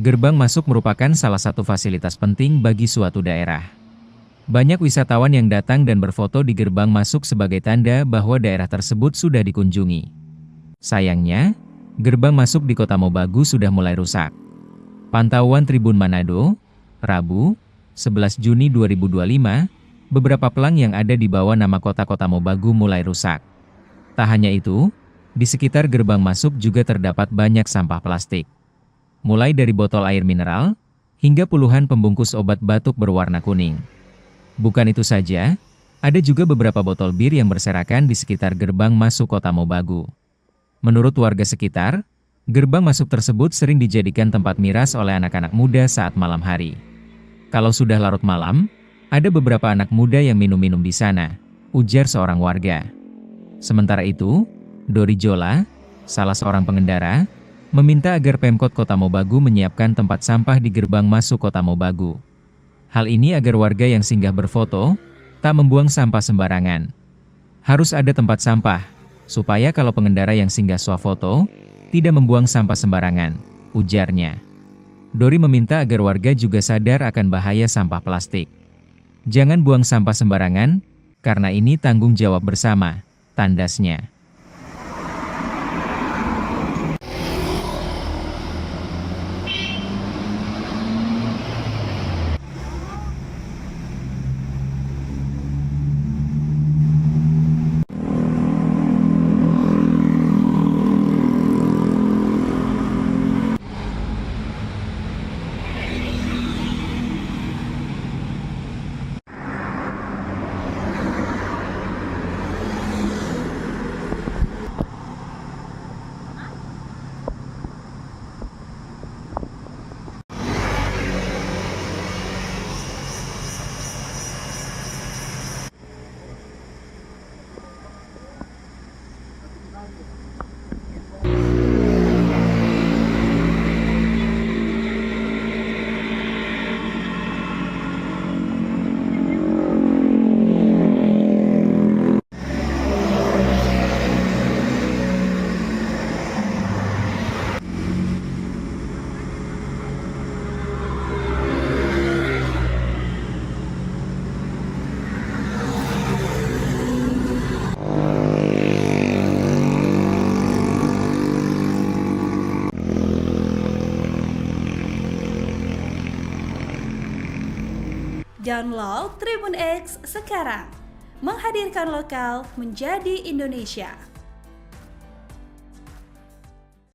Gerbang masuk merupakan salah satu fasilitas penting bagi suatu daerah. Banyak wisatawan yang datang dan berfoto di gerbang masuk sebagai tanda bahwa daerah tersebut sudah dikunjungi. Sayangnya, gerbang masuk di Kota Mobagu sudah mulai rusak. Pantauan Tribun Manado, Rabu, 11 Juni 2025, beberapa pelang yang ada di bawah nama kota-kota Mobagu mulai rusak. Tak hanya itu, di sekitar gerbang masuk juga terdapat banyak sampah plastik. Mulai dari botol air mineral, hingga puluhan pembungkus obat batuk berwarna kuning. Bukan itu saja, ada juga beberapa botol bir yang berserakan di sekitar gerbang masuk Kota Mobagu. Menurut warga sekitar, gerbang masuk tersebut sering dijadikan tempat miras oleh anak-anak muda saat malam hari. Kalau sudah larut malam, ada beberapa anak muda yang minum-minum di sana, ujar seorang warga. Sementara itu, Dori Jola, salah seorang pengendara, meminta agar Pemkot Kota Mobagu menyiapkan tempat sampah di gerbang masuk Kota Mobagu. Hal ini agar warga yang singgah berfoto, tak membuang sampah sembarangan. Harus ada tempat sampah, supaya kalau pengendara yang singgah swafoto, tidak membuang sampah sembarangan, ujarnya. Dori meminta agar warga juga sadar akan bahaya sampah plastik. Jangan buang sampah sembarangan, karena ini tanggung jawab bersama, tandasnya. Download Tribun X sekarang, menghadirkan lokal menjadi Indonesia.